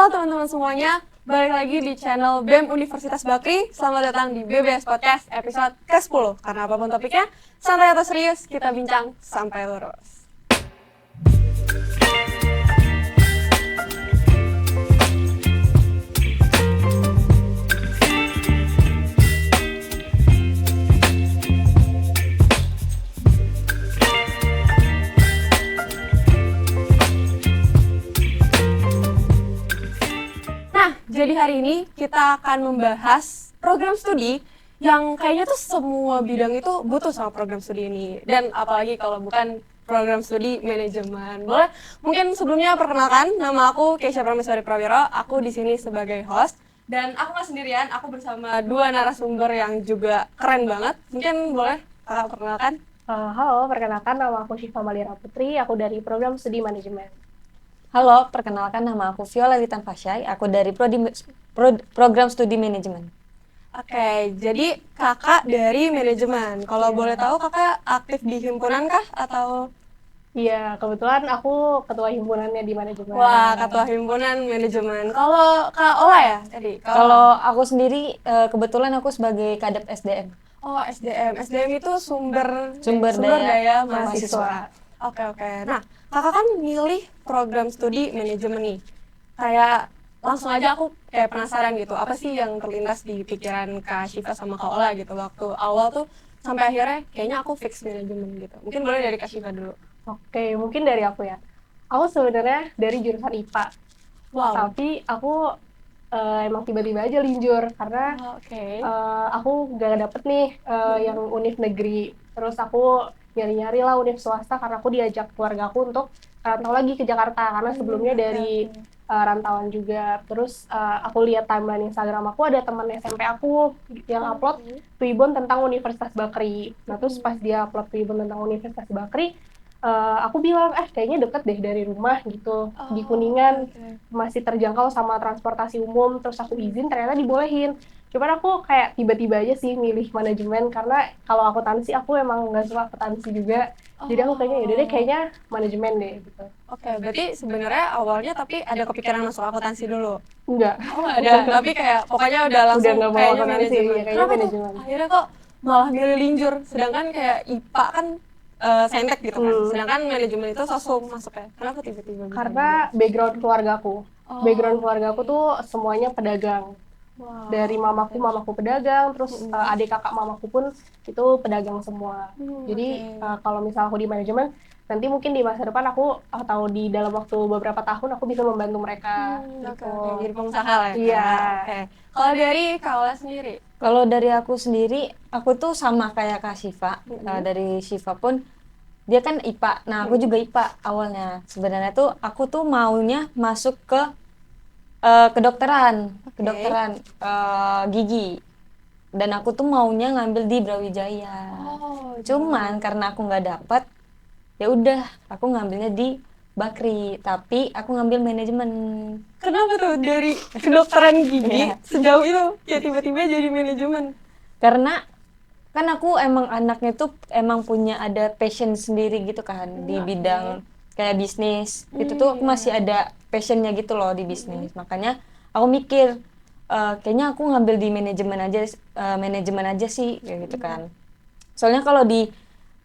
Halo teman-teman semuanya, balik lagi di channel BEM Universitas Bakri. Selamat datang di BBS Podcast episode ke-10. Karena apapun topiknya, santai atau serius, kita bincang sampai lurus. Jadi hari ini kita akan membahas program studi yang kayaknya tuh semua bidang itu butuh sama program studi ini. Dan apalagi kalau bukan program studi manajemen. Boleh mungkin sebelumnya perkenalkan, nama aku Keisha Prameswari Prawiro. Aku di sini sebagai host dan aku nggak sendirian, aku bersama dua narasumber yang juga keren banget. Mungkin boleh kakak perkenalkan? Halo, perkenalkan nama aku Syifa Malira Putri, aku dari program studi manajemen. Halo, perkenalkan nama aku Viola Litan Fasyai, aku dari program studi manajemen. Oke, jadi kakak dari manajemen. Kalau boleh tahu kakak aktif di himpunan kah atau? Iya, kebetulan aku ketua himpunannya di manajemen. Wah, ketua himpunan manajemen. Kalau Kak Ola ya tadi? Kalau aku sendiri, kebetulan aku sebagai kadep SDM. Oh, SDM. SDM itu sumber daya mahasiswa. Oke. Nah, kakak kan milih program studi manajemen nih. Kayak langsung aja aku kayak penasaran gitu, apa sih yang terlintas di pikiran Kak Syifa sama Kak Ola gitu waktu awal tuh sampai akhirnya kayaknya aku fix manajemen gitu. Mungkin boleh dari Kak Syifa dulu. Oke, mungkin dari aku ya. Aku sebenarnya dari jurusan IPA. Wow. Tapi aku emang tiba-tiba aja linjur karena aku gak dapet nih yang univ negeri. Terus aku nyari-nyari lah univ swasta karena aku diajak keluarga aku untuk rantau lagi ke Jakarta karena sebelumnya dari rantauan juga. Terus aku lihat timeline Instagram aku, ada teman SMP aku yang upload Twibbon tentang Universitas Bakri. Nah terus pas dia upload Twibbon tentang Universitas Bakri, aku bilang, kayaknya deket deh dari rumah gitu, di Kuningan, masih terjangkau sama transportasi umum. Terus aku izin, ternyata dibolehin. Cuman aku kayak tiba-tiba aja sih milih manajemen, karena kalau akuntansi aku emang nggak suka akuntansi juga. Jadi aku kayaknya yaudah deh, kayaknya manajemen deh gitu. Oke, berarti sebenarnya awalnya tapi ada kepikiran masuk akuntansi dulu? Enggak. Oh nggak ada, tapi kayak pokoknya udah langsung nggak mau kayaknya akuntansi, manajemen. kayaknya Kenapa tuh? manajemen. Akhirnya kok malah milih linjur, sedangkan kayak IPA kan saintek gitu kan, sedangkan manajemen itu sosum masuknya. Kenapa tiba-tiba? Karena background keluargaku. Background keluargaku tuh semuanya pedagang. Wow. Dari mamaku pedagang, terus adik kakak mamaku pun itu pedagang semua. Jadi kalau misal aku di manajemen, nanti mungkin di masa depan aku atau di dalam waktu beberapa tahun aku bisa membantu mereka. Oke. Jadi pengusaha lah ya. Iya. Oke. Kalau dari Kak Ola sendiri? Kalau dari aku sendiri, aku tuh sama kayak Kak Syifa. Dari Syifa pun, dia kan IPA. Nah, aku juga IPA awalnya. Sebenarnya tuh aku tuh maunya masuk ke kedokteran gigi, dan aku tuh maunya ngambil di Brawijaya. Cuman karena aku nggak dapet, ya udah aku ngambilnya di Bakri, tapi aku ngambil manajemen. Kenapa tuh dari kedokteran gigi sejauh itu ya tiba-tiba jadi manajemen? Karena kan aku emang anaknya tuh emang punya ada passion sendiri gitu kan di bidang kayak bisnis. Itu tuh aku masih ada passionnya gitu loh di bisnis. Makanya aku mikir kayaknya aku ngambil di manajemen aja sih kayak gitu kan. Soalnya kalau di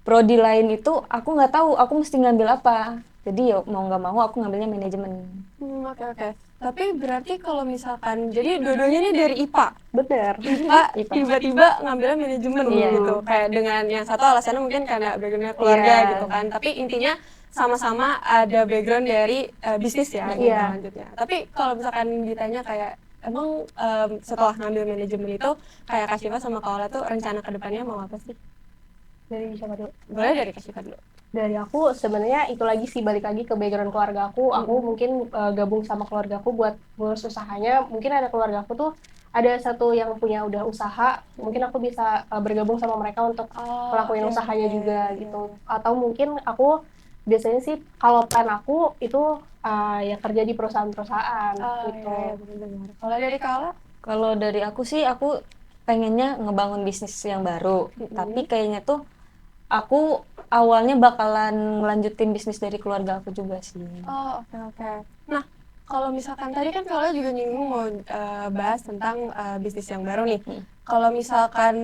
prodi lain itu aku nggak tahu aku mesti ngambil apa. Jadi ya mau nggak mau aku ngambilnya manajemen. Oke. Tapi berarti kalau misalkan jadi dua-duanya ini dari IPA. Bener. IPA tiba-tiba ngambilnya manajemen gitu. Kayak dengan yang satu alasannya mungkin karena backgroundnya keluarga gitu kan. Tapi intinya sama-sama ada background dari bisnis ya gitu lanjutnya. Tapi kalau misalkan ditanya kayak emang setelah ngambil manajemen itu kayak Kak Syifa sama Kak Ola tuh rencana kedepannya mau apa sih? Dari siapa dulu? Boleh dari Kak Syifa dulu. Dari aku sebenarnya itu lagi sih, balik lagi ke background keluarga aku. Aku mungkin gabung sama keluarga aku buat ngurus usahanya. Mungkin ada keluarga aku tuh ada satu yang punya udah usaha, mungkin aku bisa bergabung sama mereka untuk ngelakuin usahanya juga gitu. Atau mungkin aku biasanya sih kalau plan aku itu ya kerja di perusahaan-perusahaan gitu. Benar. Kalau dari Kak Ola? Kalau dari aku sih aku pengennya ngebangun bisnis yang baru. Tapi kayaknya tuh aku awalnya bakalan ngelanjutin bisnis dari keluarga aku juga sih. Oke. Nah, kalau misalkan tadi kan kalau juga nyinggung mau bahas tentang bisnis yang baru nih. Kalau misalkan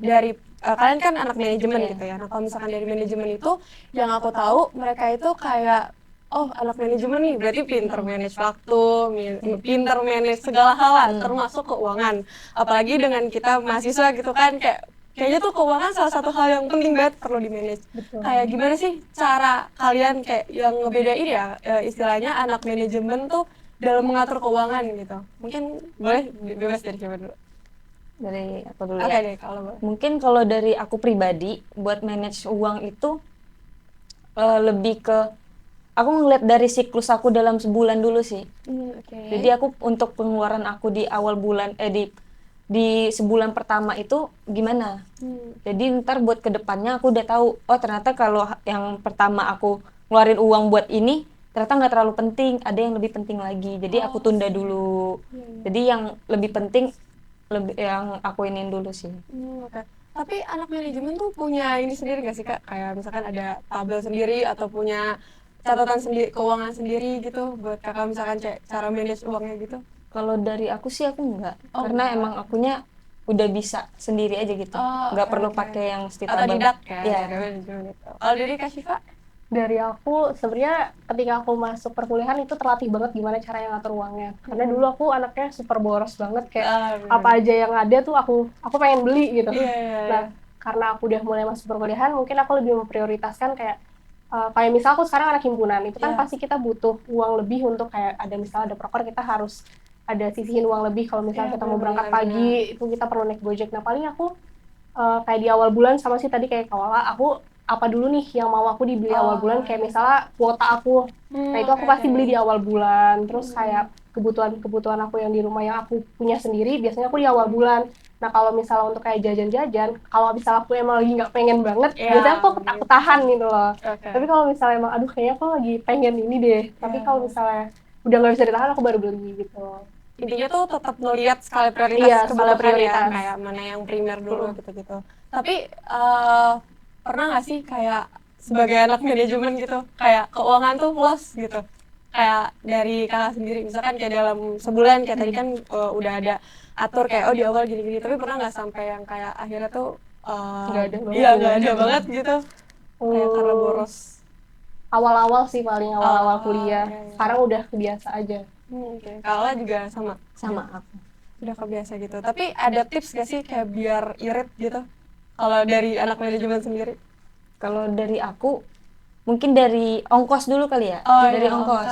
dari kalian kan anak manajemen gitu ya. Nah, kalau misalkan dari manajemen itu yang aku tahu mereka itu kayak oh anak manajemen nih berarti pinter manage waktu, pinter manage segala hal lah, termasuk keuangan. Apalagi dengan kita mahasiswa gitu kan kayaknya tuh keuangan salah satu hal yang penting banget perlu di manage. Kayak gimana sih cara kalian kayak yang ngebedain ya istilahnya anak manajemen tuh dalam mengatur keuangan gitu. Mungkin boleh bebas dari siapa dulu? Dari aku dulu Oke ya. deh kalau boleh. Mungkin kalau dari aku pribadi buat manage uang itu lebih ke aku ngeliat dari siklus aku dalam sebulan dulu sih. Jadi aku untuk pengeluaran aku di awal bulan di sebulan pertama itu gimana. Jadi ntar buat kedepannya aku udah tahu oh ternyata kalau yang pertama aku ngeluarin uang buat ini ternyata nggak terlalu penting, ada yang lebih penting lagi. Jadi aku tunda dulu. Jadi yang lebih penting yang aku inin dulu sih. Tapi anak manajemen tuh punya ini sendiri nggak sih Kak? Kayak misalkan ada tabel sendiri atau punya catatan sendiri, keuangan sendiri gitu buat Kakak misalkan cara manage uangnya gitu? Kalau dari aku sih aku enggak, karena emang akunya udah bisa sendiri aja gitu, nggak perlu pakai yang atau didak ya? Iya. Gitu. Kalau dari Kak Syifa? Dari aku sebenarnya ketika aku masuk perkuliahan itu terlatih banget gimana cara ngatur uangnya. Karena dulu aku anaknya super boros banget kayak apa aja yang ada tuh aku pengen beli gitu. Nah, karena aku udah mulai masuk perkuliahan, mungkin aku lebih memprioritaskan kayak misal aku sekarang anak himpunan, itu kan pasti kita butuh uang lebih untuk kayak ada misalnya ada proker kita harus ada sisihin uang lebih kalau misalnya kita mau berangkat pagi itu kita perlu naik Gojek. Nah, paling aku kayak di awal bulan sama sih tadi kayak Kawala, aku apa dulu nih yang mau aku dibeli awal bulan kayak misalnya kuota aku. Nah, itu aku pasti beli di awal bulan. Terus kayak kebutuhan aku yang di rumah yang aku punya sendiri biasanya aku di awal bulan. Nah, kalau misalnya untuk kayak jajan-jajan, kalau misalnya aku emang lagi nggak pengen banget, biasanya aku tahan gitu loh. Tapi kalau misalnya emang aduh kayaknya aku lagi pengen ini deh. Tapi kalau misalnya udah nggak bisa ditahan aku baru beli gitu. Intinya tuh tetap ngelihat skala prioritas kebutuhan ya, kayak mana yang primer dulu gitu-gitu. Tapi pernah nggak sih kayak sebagai anak manajemen gitu kayak keuangan tuh loss gitu, kayak dari Kakak sendiri misalkan kayak dalam sebulan kayak tadi kan udah ada atur kayak oh di awal gini-gini, tapi pernah nggak sampai yang kayak akhirnya tuh nggak ada banget gitu kayak karena boros? Awal-awal sih paling awal-awal kuliah. Sekarang udah kebiasa aja. Kalau juga sama aku udah kebiasa gitu. Tapi ada tips gak sih kayak biar irit gitu kalau dari anak manajemen sendiri? Kalau dari aku mungkin dari ongkos dulu kali ya. Dari ongkos.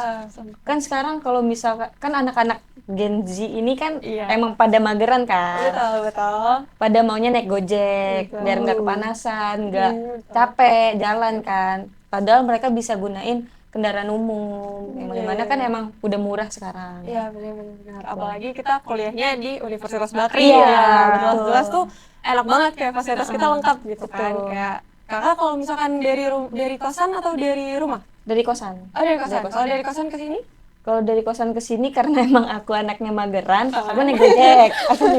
Kan sekarang kalau misalkan kan anak-anak Gen Z ini kan emang pada mageran kan. Betul. Pada maunya naik Gojek biar nggak kepanasan, nggak capek jalan kan. Padahal mereka bisa gunain kendaraan umum yang mana kan emang udah murah sekarang. Iya benar. Apalagi kita kuliahnya di Universitas Bakri ya. Jelas-jelas tuh enak banget kayak fasilitas kita lengkap gitu kan. Kayak Kakak kalau misalkan dari kosan atau dari rumah? Dari kosan. Oh dari kosan. Kalau dari kosan ke sini? Kalau dari kosan ke sini karena emang aku anaknya mageran, aku naik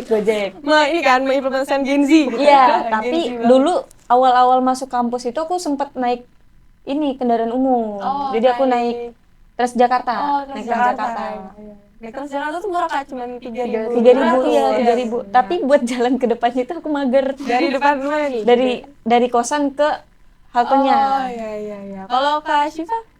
Gojek. Ini kan mengimplementasikan Gen Z gitu. Iya, tapi dulu awal-awal masuk kampus itu aku sempat naik ini kendaraan umum. Jadi aku naik Transjakarta. Naik Transjakarta. Naik Transjakarta tuh murah Kak, cuma 3.000. 3.000 ya, 3.000. Tapi buat jalan ke depannya itu aku mager. Dari depan mana nih? Dari kosan ke haltenya. Oh iya. Kalau Kak Syifa?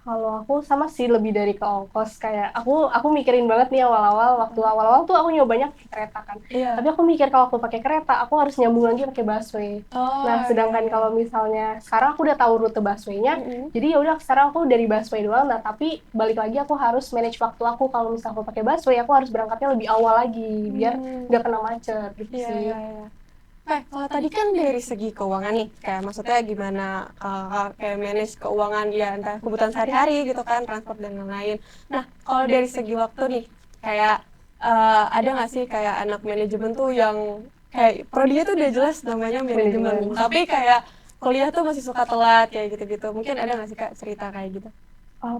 Kalau aku sama sih lebih dari ke ongkos, kayak aku mikirin banget nih waktu awal-awal tuh aku nyobanya pakai kereta kan. Tapi aku mikir kalau aku pakai kereta aku harus nyambung lagi pakai busway. Nah, sedangkan kalau misalnya sekarang aku udah tahu rute busway-nya, jadi ya udah sekarang aku dari busway doang. Nah, tapi balik lagi aku harus manage waktu aku. Kalau misalnya aku pakai busway, aku harus berangkatnya lebih awal lagi biar nggak kena macet gitu sih. Kalau tadi kan dari segi keuangan nih, kayak maksudnya gimana kayak manage keuangan ya entah kebutuhan sehari-hari gitu kan, transport dan lain-lain. Nah, kalau dari segi waktu nih, kayak ada nggak sih kayak anak manajemen tuh yang kayak prodinya tuh udah jelas namanya manajemen, tapi kayak kuliah tuh masih suka telat kayak gitu-gitu. Mungkin ada nggak sih Kak cerita kayak gitu?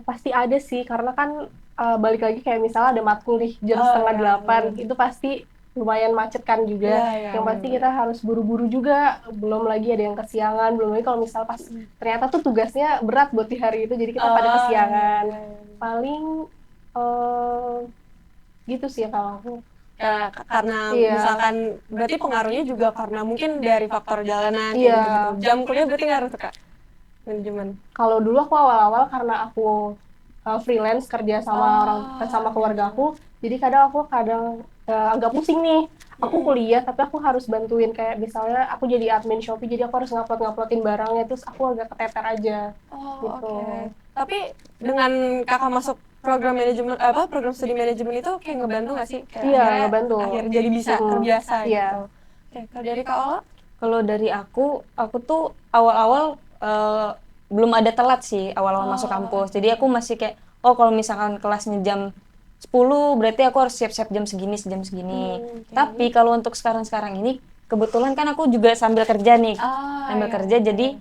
Pasti ada sih, karena kan balik lagi kayak misalnya ada matkul nih jam 7:30, itu pasti lumayan macet kan juga. Yang pasti kita harus buru-buru juga, belum lagi ada yang kesiangan, belum lagi kalau misal pas ternyata tuh tugasnya berat buat di hari itu, jadi kita pada kesiangan. Paling Gitu sih kalau aku. Karena Iya. misalkan berarti pengaruhnya juga karena mungkin dari faktor jalanan kayak Iya. gitu-gitu. Jam kuliah berarti ngaruh tuh Kak, manajemen. Kalau dulu aku awal-awal karena aku freelance kerja sama sama keluarga aku, jadi kadang agak pusing nih. Aku kuliah tapi aku harus bantuin kayak misalnya aku jadi admin Shopee, jadi aku harus nguploadin barangnya, terus aku agak keteter aja gitu. Oke. Tapi dengan Kakak masuk program manajemen program studi manajemen itu kayak ngebantu nggak sih? Kayak Iya, akhirnya ngebantu. jadi bisa terbiasa Iya. gitu. Oke, kalau dari Kak Ola? Kalau dari aku tuh awal-awal belum ada telat sih awal-awal masuk kampus. Jadi aku masih kayak, kalau misalkan kelasnya jam 10, berarti aku harus siap-siap jam segini. Tapi kalau untuk sekarang-sekarang ini, kebetulan kan aku juga sambil kerja nih. Sambil kerja, jadi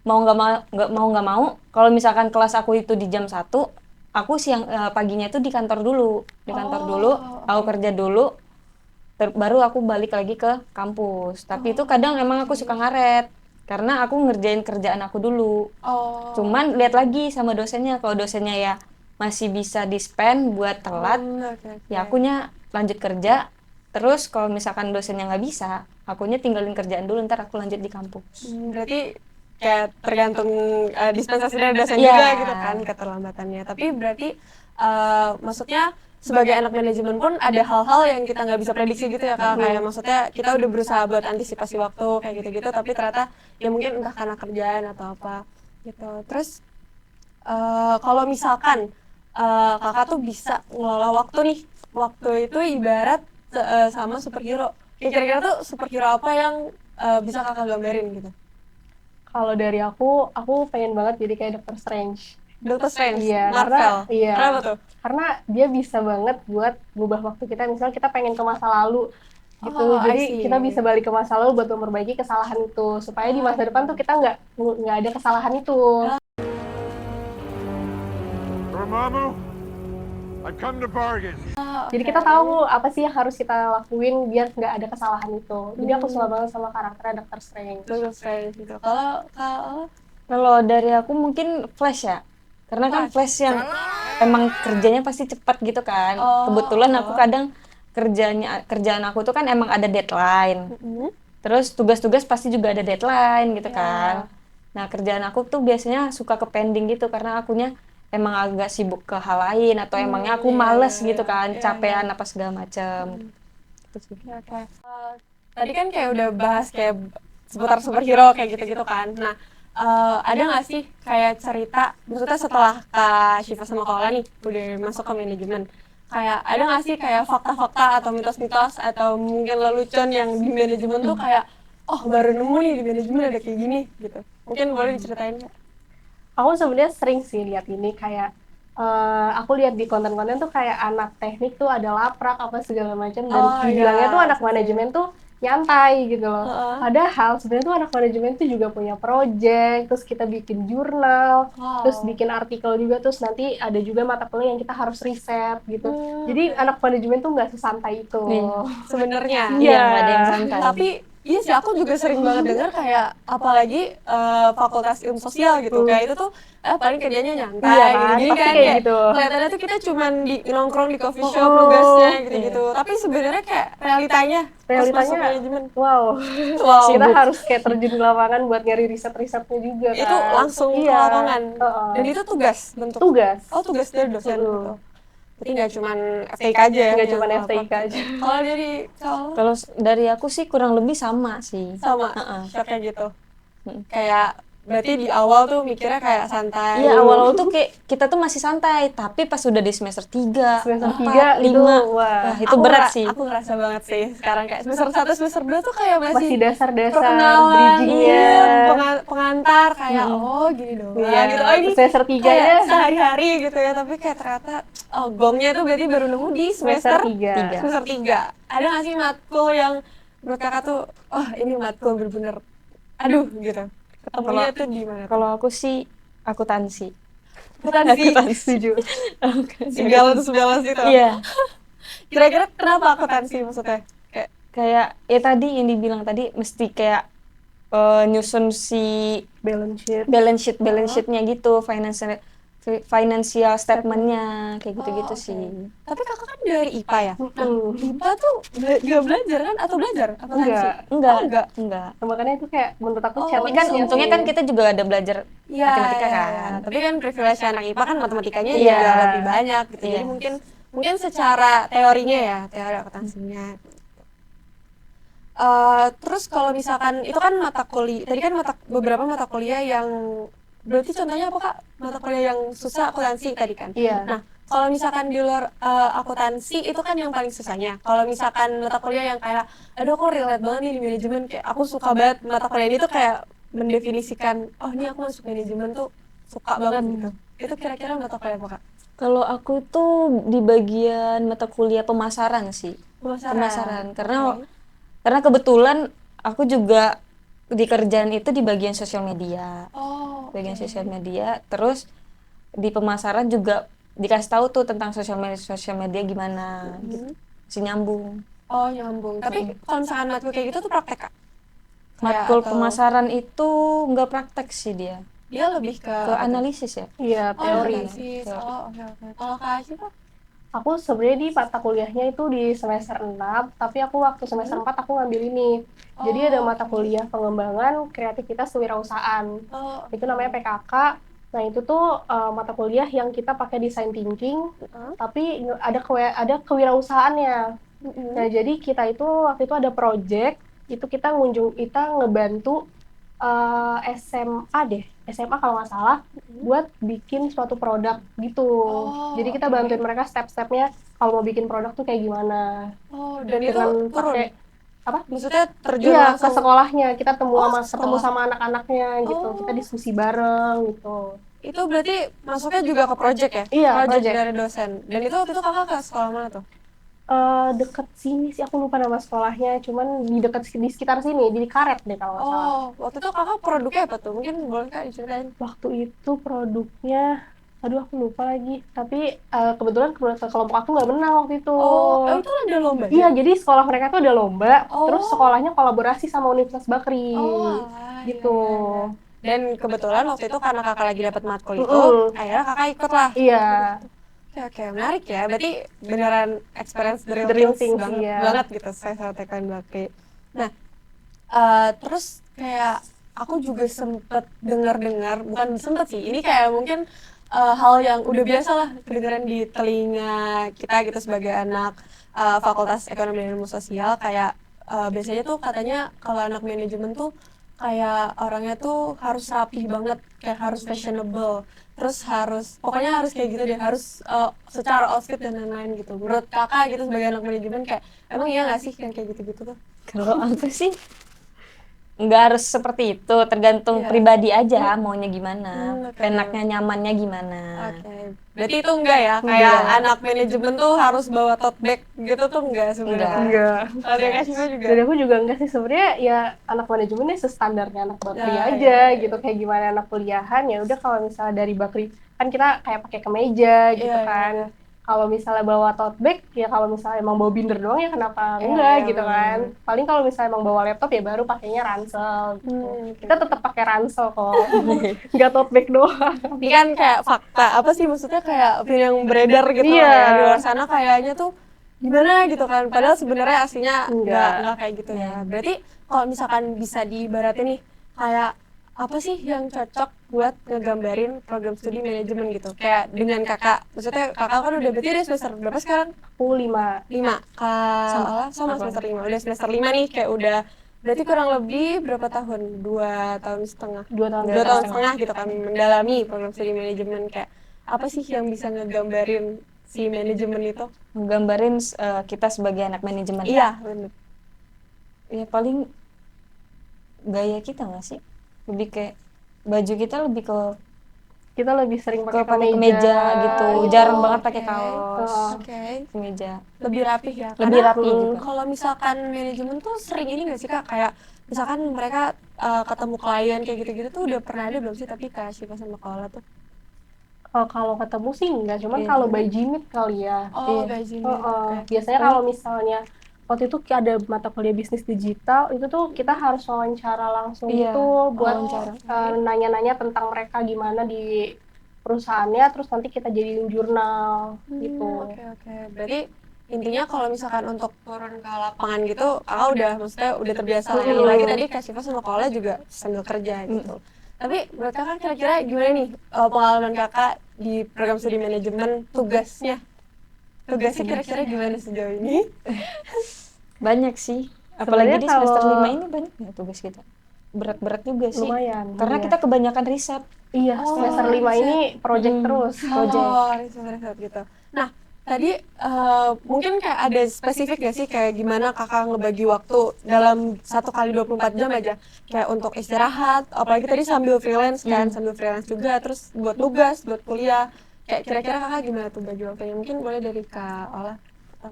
mau nggak mau, kalau misalkan kelas aku itu di jam 1, aku paginya itu di kantor dulu. Aku kerja dulu, baru aku balik lagi ke kampus. Tapi itu kadang emang aku suka ngaret karena aku ngerjain kerjaan aku dulu. Cuman lihat lagi sama dosennya, kalau dosennya ya masih bisa di-spend buat telat, ya akunya lanjut kerja. Terus kalau misalkan dosennya nggak bisa, akunya tinggalin kerjaan dulu, ntar aku lanjut di kampus. Berarti kayak tergantung dispensasi dari dosen Iya. juga gitu kan keterlambatannya. Tapi berarti maksudnya sebagai anak manajemen pun ada hal-hal yang kita nggak bisa prediksi gitu ya Kak. Kayak maksudnya kita udah berusaha buat antisipasi waktu kayak gitu-gitu, tapi ternyata ya mungkin entah karena kerjaan atau apa gitu. Terus kalau misalkan Kakak tuh bisa ngelola waktu nih, waktu itu ibarat sama superhero. Kira-kira tuh superhero apa yang bisa Kakak gambarin gitu? Kalau dari aku pengen banget jadi kayak Doctor Strange. Doctor Strange, Iya, Marvel. Kenapa tuh? Karena dia bisa banget buat ngubah waktu kita. Misalnya kita pengen ke masa lalu gitu, jadi kita bisa balik ke masa lalu buat memperbaiki kesalahan itu supaya di masa depan tuh kita nggak ada kesalahan itu. Dormammu, I've come to bargain. Jadi kita tahu apa sih yang harus kita lakuin biar nggak ada kesalahan itu. Jadi aku suka banget sama karakternya Doctor Strange. Doctor Strange gitu. Kalau dari aku mungkin Flash ya. Karena kan Flash yang emang kerjanya pasti cepat gitu kan. Kebetulan aku kadang kerjaan aku tuh kan emang ada deadline. Terus tugas-tugas pasti juga ada deadline gitu kan. Nah, kerjaan aku tuh biasanya suka ke pending gitu karena akunya emang agak sibuk ke hal lain atau emangnya aku males gitu kan, capean apa segala macem. Tadi kan kayak udah bahas kayak seputar superhero kayak gitu-gitu kan. Nah, ada nggak sih kayak cerita, maksudnya setelah Kak Syifa sama Kak Ola nih udah masuk ke manajemen, kayak ada nggak sih kayak fakta-fakta atau mitos-mitos atau mungkin lelucon yang di manajemen tuh kayak baru nemu nih di manajemen ada kayak gini gitu, mungkin boleh diceritain Kak? Aku sebenarnya sering sih lihat ini kayak aku lihat di konten-konten tuh kayak anak teknik tuh ada laprak apa segala macam dan dibilangnya tuh anak manajemen tuh nyantai gitu loh. Padahal sebenarnya tuh anak manajemen tuh juga punya project, terus kita bikin jurnal, terus bikin artikel juga, terus nanti ada juga mata kuliah yang kita harus riset gitu. Jadi anak manajemen tuh nggak sesantai itu. Sebenarnya. Iya, nggak ada yang santai. Tapi iya sih, aku juga sering banget dengar kayak apalagi fakultas ilmu sosial gitu, kayak itu tuh paling kerjanya nyantai Iya, gini kan, kayak gitu. Kelihatannya tuh kita cuman nongkrong di coffee shop nugasnya gitu-gitu, tapi sebenarnya kayak realitanya pas masuk manajemen, wow. wow, Kita harus kayak terjun di lapangan buat nyari riset-risetnya juga kan. itu langsung ke lapangan. Dan itu tugas bentuk tugas dari dosen gitu. Berarti nggak cuma FTIK aja ya? Nggak cuma FTIK aja. Kalau dari aku sih kurang lebih sama sih. Sama, shocknya gitu. Kayak berarti di awal tuh mikirnya kayak santai. Iya, awal-awal tuh kayak kita tuh masih santai, tapi pas udah di semester 3, semester 4, 5, wah, itu berat sih. Aku ngerasa banget sih sekarang kayak semester 1, semester 2 tuh kayak masih dasar-dasar perkenalan, bridging-nya, pengantar kayak gini dong. Gitu. Ini semester 3 nya sehari-hari gitu ya, tapi kayak ternyata gongnya tuh berarti baru nemu di semester 3. Semester 3. Ada nggak sih matkul yang menurut Kakak tuh ini matkul bener-bener aduh gitu. Ketemunya tuh di mana? Kalau aku sih akuntansi. Setuju. Segala itu. Iya. Kira-kira kenapa akuntansi maksudnya? Kayak ya tadi yang dibilang tadi mesti kayak balance sheet, balance sheet-nya gitu, financial statement-nya kayak gitu-gitu oke. sih. Tapi kakak kan dari IPA ya? Nah, Mm-mm. IPA tuh nggak belajar kan? Atau belajar? Akuntansi? Enggak. Enggak. Makanya itu kayak menurut aku Oh, Tapi kan challenge ya untungnya sih. kan kita juga ada belajar Iya, matematika iya, kan. iya. Tapi kan privilege anak IPA kan matematikanya Iya. juga lebih banyak gitu. Jadi Iya. mungkin secara teorinya ya, teori akuntansinya. Terus kalau misalkan itu kan mata kuliah, tadi kan beberapa mata kuliah yang berarti contohnya apa kak? Mata kuliah yang susah akuntansi tadi kan? Iya. Nah, kalau misalkan di luar akuntansi itu kan yang paling susahnya. Kalau misalkan mata kuliah yang kayak, aduh aku relate banget nih di manajemen, kayak aku suka banget mata kuliah ini tuh kayak mendefinisikan, oh ini aku masuk manajemen tuh suka banget gitu. Itu kira-kira mata kuliah apa kak? Kalau aku tuh di bagian mata kuliah pemasaran sih. Pemasaran. Karena kebetulan aku juga di kerjaan itu di bagian sosial media. Oh, Bagian oke. sosial media, terus di pemasaran juga dikasih tahu tuh tentang sosial media gimana gitu. Masih nyambung. Oh nyambung. Tapi kalau misalkan matkul kayak gitu tuh praktek kak? Matkul atau pemasaran itu nggak praktek sih dia. dia lebih ke Ke apa tuh? analisis ya. Iya, Oh teori. analisis. Oh oke oke. Kalau kak Aci tuh? Aku sebenarnya di mata kuliahnya itu di semester 6, tapi aku waktu semester 4 aku ngambil ini. Jadi ada mata oke. kuliah pengembangan kreativitas kewirausahaan. Oh, Itu namanya PKK. Nah, itu tuh mata kuliah yang kita pakai design thinking, tapi ada kewirausahaannya. Nah, jadi kita itu waktu itu ada project, itu kita ngebantu SMA kalau nggak salah, buat bikin suatu produk gitu. Oh, Jadi kita oke. bantuin mereka step-stepnya kalau mau bikin produk tuh kayak gimana. Oh dan itu Dengan turun. pakai apa? Maksudnya terjun Iya, ke langsung. sekolahnya kita ketemu Sekolah. sama anak-anaknya gitu. Kita Oh. diskusi bareng gitu. Itu berarti masuknya juga ke project ya? Iya, project project. dari dosen. Dan itu waktu itu kakak ke sekolah mana tuh? Deket sini sih aku lupa nama sekolahnya, cuman di sekitar sini, di Karet deh kalau nggak salah. Oh, waktu itu kakak produknya apa tuh? Mungkin boleh kak diceritain? Waktu itu produknya, aduh aku lupa lagi. Tapi kebetulan kelompok aku nggak menang waktu itu. Oh, itu ada lomba? Iya, jadi sekolah mereka tuh ada lomba, terus Oh. sekolahnya kolaborasi sama Universitas Bakri. Oh, alah, Gitu. iya. Dan kebetulan waktu itu karena kakak lagi dapat matkul itu, Mm-mm. akhirnya kakak ikut lah. Iya. Oke, menarik ya. Berarti beneran experience the real The real things things, banget, iya. banget gitu saya sama Tekan Bakri. Nah, terus kayak aku juga sempet dengar-dengar, bukan sempet sih, ini kayak mungkin hal yang udah biasa lah kedengeran di telinga kita gitu sebagai anak Fakultas Ekonomi dan Ilmu Sosial, kayak biasanya tuh katanya kalau anak manajemen tuh kayak orangnya tuh harus rapih banget, kayak harus fashionable, terus pokoknya harus kayak gitu deh, harus secara outfit dan lain-lain gitu. Menurut kakak gitu sebagai anak manajemen kayak emang iya nggak sih yang kayak gitu-gitu tuh? Kalau aku sih nggak harus seperti itu, tergantung Iya. pribadi aja maunya gimana, Oke. enaknya nyamannya gimana. Oke. Berarti itu enggak ya? Kayak anak manajemen tuh harus bawa tote bag gitu tuh enggak sebenarnya? Enggak. Kalau dari Kak Syifa juga? Dari aku juga enggak sih, sebenarnya ya anak manajemennya sestandarnya anak Bakri Ya, aja iya. gitu, kayak gimana anak kuliahan ya udah. Kalau misalnya dari Bakri kan kita kayak pakai kemeja gitu Iya, kan. iya. Kalau misalnya bawa tote bag ya, kalau misalnya emang bawa binder doang ya kenapa Iya, enggak iya, gitu bener. kan. Paling kalau misalnya emang bawa laptop ya baru pakainya ransel gitu. Oke. Kita tetap pakai ransel kok. Enggak tote bag doang. Tapi kan kayak fakta, apa sih maksudnya kayak opini yang beredar gitu Iya. kayak di luar sana kayaknya tuh gimana gitu kan, padahal sebenarnya aslinya Enggak. nggak kayak gitu ya. Berarti kalau misalkan bisa diibaratin nih, kayak apa sih yang cocok buat ngegambarin program studi manajemen gitu, kayak dengan kakak, maksudnya kakak kan udah berarti udah semester berapa sekarang? Aku 5. 5. Sama semester 5, udah semester 5 nih, kayak udah berarti kurang lebih berapa tahun? 2 tahun setengah. 2 tahun. 2 tahun setengah gitu kan mendalami program studi manajemen, kayak apa sih yang bisa ngegambarin si manajemen itu? Menggambarin kita sebagai anak manajemen. Iya, benar. Ya paling gaya kita nggak sih? Lebih kayak baju kita lebih Kita lebih sering pakai pakai kemeja gitu. Oh, Jarang banget pakai oke. kaos. Oke. Kemeja. Lebih rapih ya. Lebih Karena, rapi juga. kalau misalkan manajemen tuh sering ini nggak sih Kak, kayak misalkan mereka ketemu klien kayak gitu-gitu tuh udah pernah ada belum sih, tapi Kak Syifa sama Kak Ola tuh? Kalau ketemu sih enggak, cuman Iya. kalau by Jimit kali ya. Oh, Iya. gaji Biasanya kalau misalnya waktu itu ada mata kuliah bisnis digital, itu tuh kita harus wawancara langsung Iya, gitu buat wawancara. nanya-nanya tentang mereka gimana di perusahaannya, terus nanti kita jadiin jurnal gitu. Oke. Berarti intinya kalau misalkan untuk turun ke lapangan gitu, kakak maksudnya udah terbiasa lah. Yang lagi tadi Kak Syifa sama Kola juga sambil kerja gitu. Tapi menurut kakak kira-kira gimana nih pengalaman kakak di program studi manajemen, tugasnya kira-kira gimana sejauh ini? Banyak sih, apalagi Sebenarnya di semester kalau- 5 ini banyak nggak tugas kita, berat-berat juga sih. Lumayan, Karena iya. kita kebanyakan riset. Iya, semester 5 ini project terus. Riset gitu. Nah, tadi mungkin kayak ada spesifik gak sih kayak gimana kakak ngebagi waktu dalam 1 kali 24 jam aja, kayak untuk istirahat, apalagi tadi sambil freelance kan, sambil freelance juga, terus buat tugas, buat kuliah, kayak kira-kira kakak gimana tuh bagi waktunya? Mungkin boleh dari Kak Ola.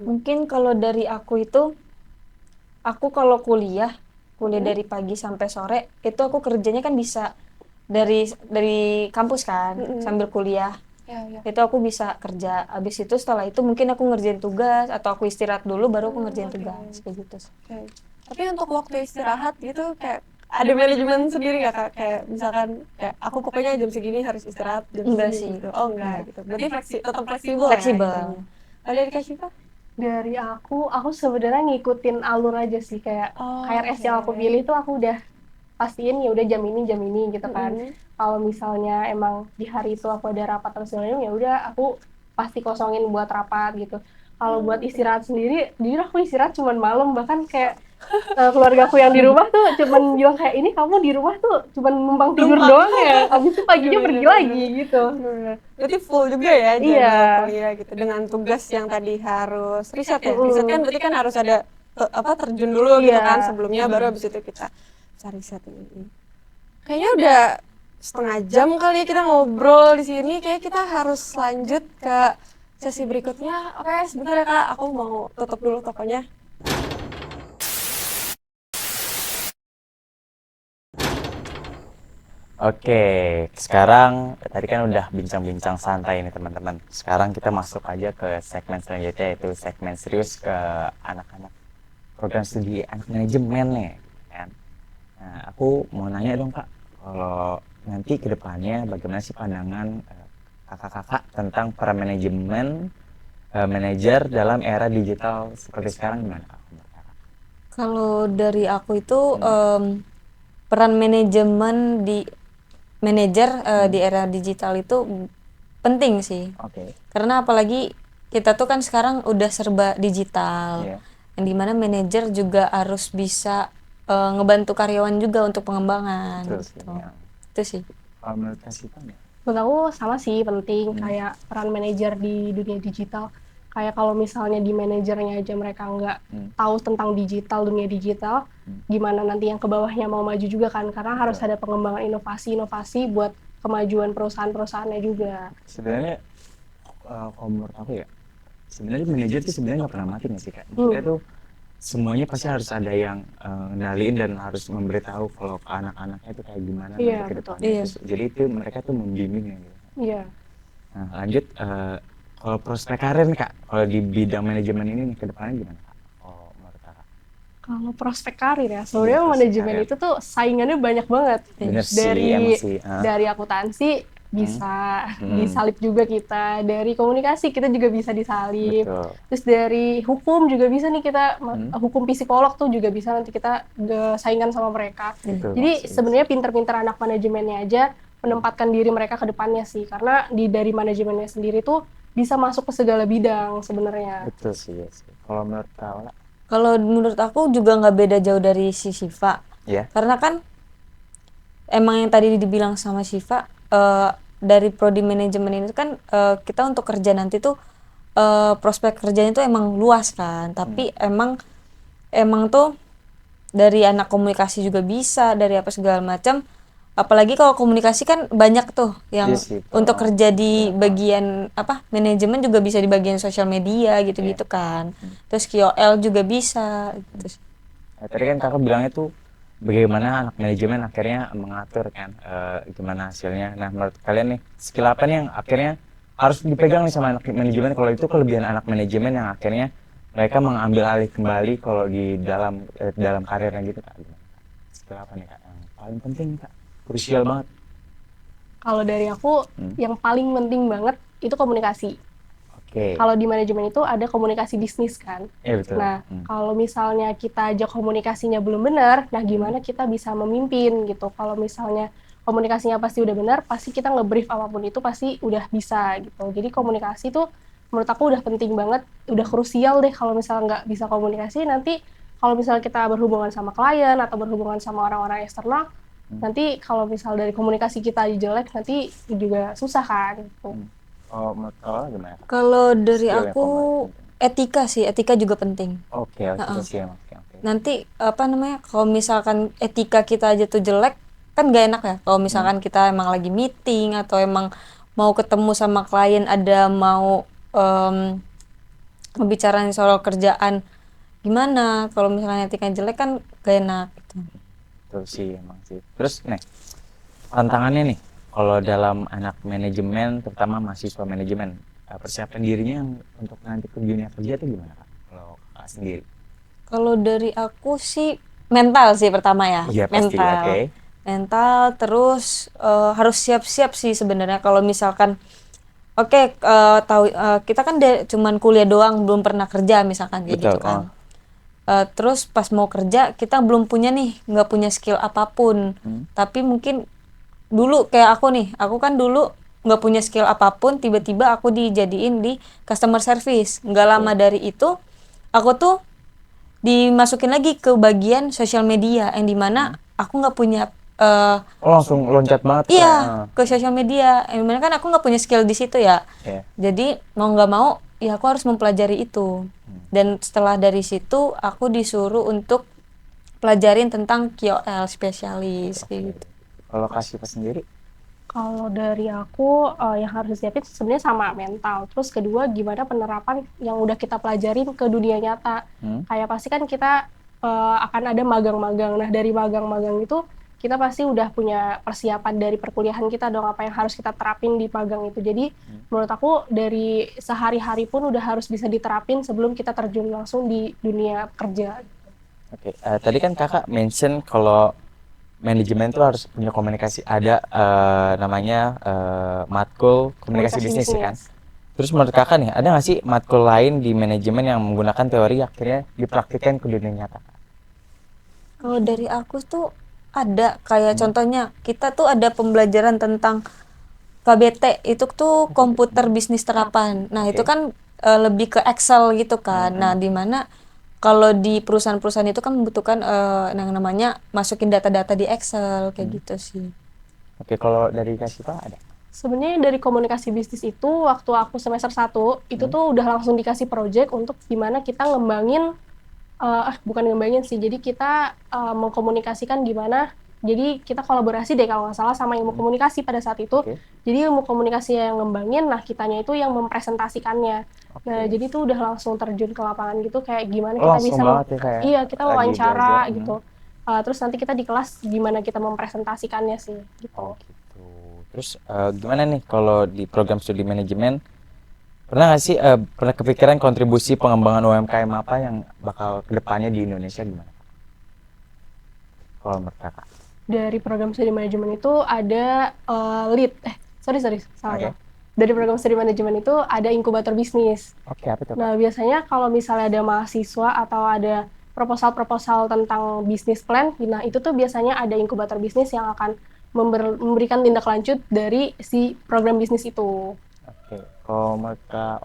Mungkin kalau dari aku itu, aku kalau kuliah dari pagi sampai sore, itu aku kerjanya kan bisa dari kampus kan, sambil kuliah. Ya. Itu aku bisa kerja. Habis itu setelah itu mungkin aku ngerjain tugas atau aku istirahat dulu baru aku ngerjain tugas kayak gitu. Oke. Tapi untuk waktu istirahat gitu kayak ada manajemen sendiri nggak Kak? Kayak misalkan kayak aku pokoknya jam segini harus istirahat, jam Enggak segini sih. gitu. Oh enggak gitu. Berarti tetap fleksibel. Fleksibel. Ya, gitu. Kalau dari Kak Syifa? Dari aku sebenarnya ngikutin alur aja sih, kayak KRS yang aku pilih tuh aku udah pastiin ya udah jam ini gitu kan. Kalau misalnya emang di hari itu aku ada rapat atau segala macam, ya udah aku pasti kosongin buat rapat gitu. Kalau buat istirahat sendiri, jujur aku istirahat cuman malam, bahkan kayak keluargaku yang di rumah tuh cuman bilang kayak, ini kamu di rumah tuh cuman numpang tidur doang ya, habis itu paginya pergi lagi gitu. Berarti full juga ya Iya. jadwal kuliah gitu dengan tugas yang tadi harus riset ya. Riset kan berarti kan harus ada terjun dulu gitu Iya. kan sebelumnya, baru habis itu kita cari riset ini. Kayaknya udah 1/2 jam kali ya kita ngobrol di sini. Kayak kita harus lanjut ke sesi berikutnya. Oke, sebentar ya Kak, aku mau tutup dulu tokonya. Oke, sekarang tadi kan udah bincang-bincang santai nih teman-teman. Sekarang kita masuk aja ke segmen selanjutnya, yaitu segmen serius ke anak-anak program studi anak manajemen nih, kan. Nah, aku mau nanya dong Kak, kalau nanti ke depannya bagaimana sih pandangan kakak-kakak tentang peran manajemen manajer dalam era digital seperti sekarang, gimana Kak? Kalau dari aku itu peran manajemen di manajer di era digital itu penting sih. Oke. Karena apalagi kita tuh kan sekarang udah serba digital. Iya. Yang dimana manajer juga harus bisa ngebantu karyawan juga untuk pengembangan. Terus gitu. ya. Itu sih. Kalau menurut Kak Syifa ya? Menurut aku sama sih penting, kayak peran manajer di dunia digital. Kayak kalau misalnya di manajernya aja mereka nggak tahu tentang dunia digital, gimana nanti yang ke bawahnya mau maju juga kan, karena harus ada pengembangan inovasi buat kemajuan perusahaan-perusahaannya juga. Sebenarnya kalau menurut aku ya, sebenarnya manajer itu sebenarnya nggak pernah mati nggak sih Kak? Kita tuh semuanya pasti harus ada yang ngendaliin dan harus memberitahu kalau ke anak-anaknya itu kayak gimana Iya, nanti ke betul. depannya. Iya. Jadi itu mereka tuh membimbing ya gitu. Iya. Nah lanjut, kalau prospek karir nih Kak, kalau di bidang manajemen ini nih ke depannya gimana Kak? Oh, menurut Kakak? Kalau prospek karir ya, sebenarnya prospek manajemen karir. itu tuh saingannya banyak banget. Bener sih, emang sih. Dari akuntansi bisa disalip juga kita, dari komunikasi kita juga bisa disalip. Betul. Terus dari hukum juga bisa nih kita, hukum psikolog tuh juga bisa nanti kita saingan sama mereka. Betul, Jadi maksudnya. sebenarnya pinter-pinter anak manajemennya aja menempatkan diri mereka ke depannya sih, karena dari manajemennya sendiri tuh bisa masuk ke segala bidang sebenarnya. Betul sih, ya sih. Kalau menurut Kak Ola? Kalau menurut aku juga nggak beda jauh dari si Syifa. Ya. Karena kan emang yang tadi dibilang sama Syifa, dari prodi manajemen ini kan kita untuk kerja nanti tuh prospek kerjanya itu emang luas kan. Tapi emang tuh dari anak komunikasi juga bisa, dari apa segala macam. Apalagi kalau komunikasi kan banyak tuh yang Iya sih, untuk kerja di beberapa. bagian apa manajemen juga bisa di bagian sosial media gitu-gitu kan. Terus KOL juga bisa. Terus Nah, tadi kan Kakak bilangnya tuh bagaimana anak manajemen akhirnya mengatur kan gimana hasilnya. Nah, menurut kalian nih skill apa nih yang akhirnya harus dipegang nih sama anak manajemen, kalau itu kelebihan anak manajemen yang akhirnya mereka mengambil alih kembali kalau di dalam karirnya gitu Kak? Skill apa nih Kak yang paling penting Kak? Krusial banget. Kalau dari aku, yang paling penting banget itu komunikasi. Oke. Kalau di manajemen itu ada komunikasi bisnis kan. Iya betul. Nah, kalau misalnya kita aja komunikasinya belum benar, nah gimana kita bisa memimpin gitu. Kalau misalnya komunikasinya pasti udah benar, pasti kita nge-brief apapun itu pasti udah bisa gitu. Jadi komunikasi tuh menurut aku udah penting banget, udah krusial deh. Kalau misalnya nggak bisa komunikasi, nanti kalau misalnya kita berhubungan sama klien atau berhubungan sama orang-orang eksternal, nanti kalau misal dari komunikasi kita aja jelek, nanti juga susah kan gitu. Oh, menurut kau gimana? Kalau dari Skill yang aku etika sih, etika juga penting. Oke, sih emang. Oke. Nanti apa namanya, kalau misalkan etika kita aja tuh jelek, kan gak enak ya. Kalau misalkan kita emang lagi meeting atau emang mau ketemu sama klien, ada mau membicarain soal kerjaan, gimana kalau misalnya etikanya jelek kan gak enak gitu. Betul sih emang sih. Terus nih, tantangannya nih, kalau dalam anak manajemen, terutama mahasiswa manajemen, persiapan dirinya untuk nanti ke dunia kerja itu gimana Kak? Kalau Kak sendiri? Kalau dari aku sih mental sih pertama ya. Iya pasti, mental. oke. Mental, terus harus siap-siap sih sebenarnya kalau misalkan kita kan cuman kuliah doang, belum pernah kerja misalkan kayak Betul, gitu kan. Terus pas mau kerja kita belum punya nih, nggak punya skill apapun. Tapi mungkin dulu kayak aku kan dulu nggak punya skill apapun, tiba-tiba aku dijadiin di customer service. Nggak lama dari itu aku tuh dimasukin lagi ke bagian sosial media, yang dimana aku nggak punya langsung loncat banget ke sosial media, yang dimana kan aku nggak punya skill di situ ya. Jadi mau nggak mau ya aku harus mempelajari itu. Dan setelah dari situ aku disuruh untuk pelajarin tentang KOL spesialis gitu. Kalau Kak Syifa sendiri? Kalau dari aku yang harus disiapin sebenarnya sama mental. Terus kedua gimana penerapan yang udah kita pelajarin ke dunia nyata. Kayak pasti kan kita akan ada magang-magang. Nah dari magang-magang itu kita pasti udah punya persiapan dari perkuliahan kita dong, apa yang harus kita terapin di magang itu. Jadi menurut aku dari sehari-hari pun udah harus bisa diterapin sebelum kita terjun langsung di dunia kerja. Oke, tadi kan kakak mention kalau manajemen tuh harus punya komunikasi, ada namanya matkul komunikasi bisnis ya kan. Terus menurut kakak nih, ada nggak sih matkul lain di manajemen yang menggunakan teori akhirnya dipraktikkan ke dunia nyata? Kalau dari aku tuh ada kayak contohnya kita tuh ada pembelajaran tentang KBT, itu tuh komputer bisnis terapan. Nah itu kan lebih ke Excel gitu kan. Nah dimana kalau di perusahaan-perusahaan itu kan membutuhkan yang namanya masukin data-data di Excel kayak gitu sih. Oke, kalau dari Kak Syifa ada? Sebenarnya dari komunikasi bisnis itu waktu aku semester 1 itu tuh udah langsung dikasih project untuk gimana kita ngembangin bukan ngembangin sih, jadi kita mengkomunikasikan gimana, jadi kita kolaborasi deh kalau nggak salah sama ilmu komunikasi pada saat itu. Jadi ilmu komunikasi yang ngembangin, nah kitanya itu yang mempresentasikannya. Nah jadi tuh udah langsung terjun ke lapangan gitu, kayak gimana kita bisa ya, kita wawancara gitu. Terus nanti kita di kelas gimana kita mempresentasikannya sih gitu. Terus gimana nih kalau di program studi manajemen, pernah nggak sih pernah kepikiran kontribusi pengembangan UMKM apa yang bakal kedepannya di Indonesia gimana? Kalau menurut kakak? Dari program studi manajemen itu ada salah. Dari program studi manajemen itu ada inkubator bisnis. Oke, apa itu? Nah biasanya kalau misalnya ada mahasiswa atau ada proposal tentang bisnis plan, nah itu tuh biasanya ada inkubator bisnis yang akan memberikan tindak lanjut dari si program bisnis itu. Oke, kalau mereka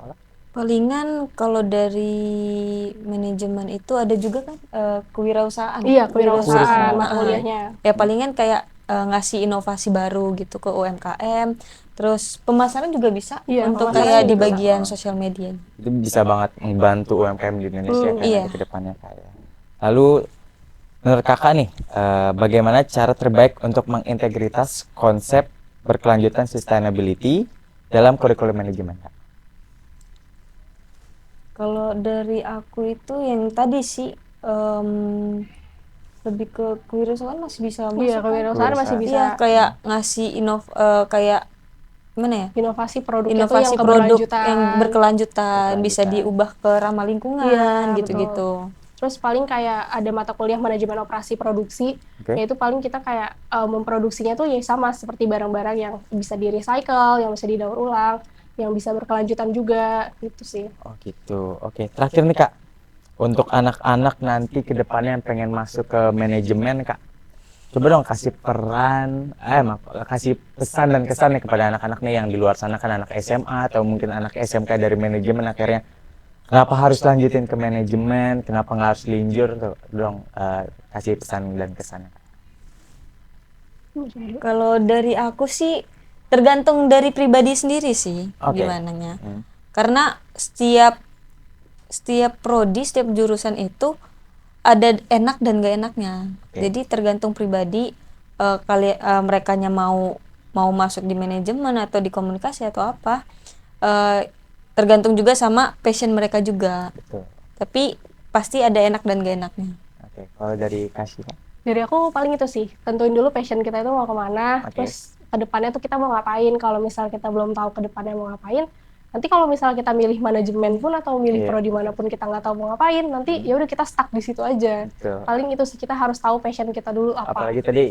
Palingan kalau dari manajemen itu ada juga kan kewirausahaan. Iya, kewirausahaan mata kuliahnya. Ya palingan kayak ngasih inovasi baru gitu ke UMKM. Terus pemasaran juga bisa untuk kayak di bagian sosial media. Itu bisa banget membantu UMKM di Indonesia kan ke depannya kayak. Lalu menurut kakak nih, bagaimana cara terbaik untuk mengintegritas konsep berkelanjutan sustainability dalam kurikulum manajemen? Kalau dari aku itu yang tadi sih lebih ke kewirausahaan masih bisa masuk. Iya, kewirausahaan masih bisa. Iya, kayak ngasih kayak gimana ya? Inovasi produk Inovasi yang produk yang berkelanjutan bisa diubah ke ramah lingkungan iya, gitu-gitu. Terus paling kayak ada mata kuliah manajemen operasi produksi, Oke. yaitu paling kita kayak memproduksinya tuh ya sama seperti barang-barang yang bisa di recycle, yang bisa didaur ulang, yang bisa berkelanjutan juga, gitu sih. Oh gitu. Oke, terakhir nih Kak, untuk anak-anak nanti ke depannya yang pengen masuk ke manajemen Kak, coba dong kasih kasih pesan dan kesan nih kepada anak-anak nih yang di luar sana, kan anak SMA atau mungkin anak SMK dari manajemen akhirnya kenapa harus lanjutin ke manajemen, kenapa nggak harus linjur tuh dong, kasih pesan dan kesannya. Kalau dari aku sih tergantung dari pribadi sendiri sih Oke. gimananya. Karena setiap prodi, setiap jurusan itu ada enak dan gak enaknya. Oke. Jadi tergantung pribadi merekanya mau masuk di manajemen atau di komunikasi atau apa. Tergantung juga sama passion mereka juga. Betul. Tapi pasti ada enak dan gak enaknya. Oke, kalau dari Kasih Kak? Dari aku paling itu sih, tentuin dulu passion kita itu mau kemana, Oke. terus kedepannya tuh kita mau ngapain. Kalau misal kita belum tahu kedepannya mau ngapain, nanti kalau misal kita milih manajemen pun atau milih Iya. prodi manapun kita nggak tahu mau ngapain, nanti ya udah kita stuck di situ aja. Betul. Paling itu sih, kita harus tahu passion kita dulu apa. Apalagi tadi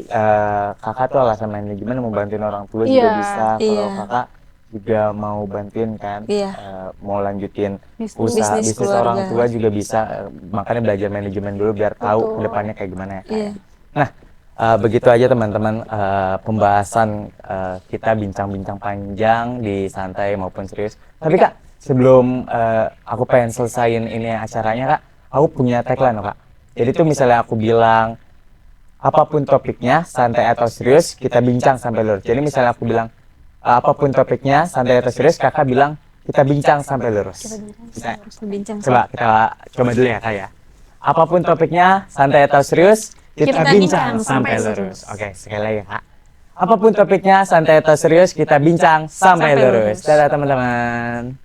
kakak tuh alasan manajemen mau bantuin orang tua juga Iya. bisa. Kalau Iya. kakak juga mau bantuin kan, Iya. mau lanjutin Bisnis. usaha Bisnis bisnis keluarga. orang tua juga bisa. Makanya belajar manajemen dulu biar tahu Betul. kedepannya kayak gimana ya Kak. Iya. Nah, begitu aja teman-teman pembahasan kita bincang-bincang panjang di santai maupun serius. Tapi Kak, sebelum aku pengen selesain ini acaranya Kak, aku punya tagline loh Kak. Jadi tuh misalnya aku bilang apapun topiknya, santai atau serius, kita bincang sampai lurus. Jadi misalnya aku bilang apapun topiknya, santai atau serius, kakak bilang kita bincang sampai lurus. Bisa? Bincang Coba kita coba dulu ya Kak ya. Apapun topiknya, santai atau serius, kita bincang sampai lurus. Oke, sekali lagi Kak. Apapun topiknya, santai atau serius, kita bincang sampai lurus. Dadah teman-teman.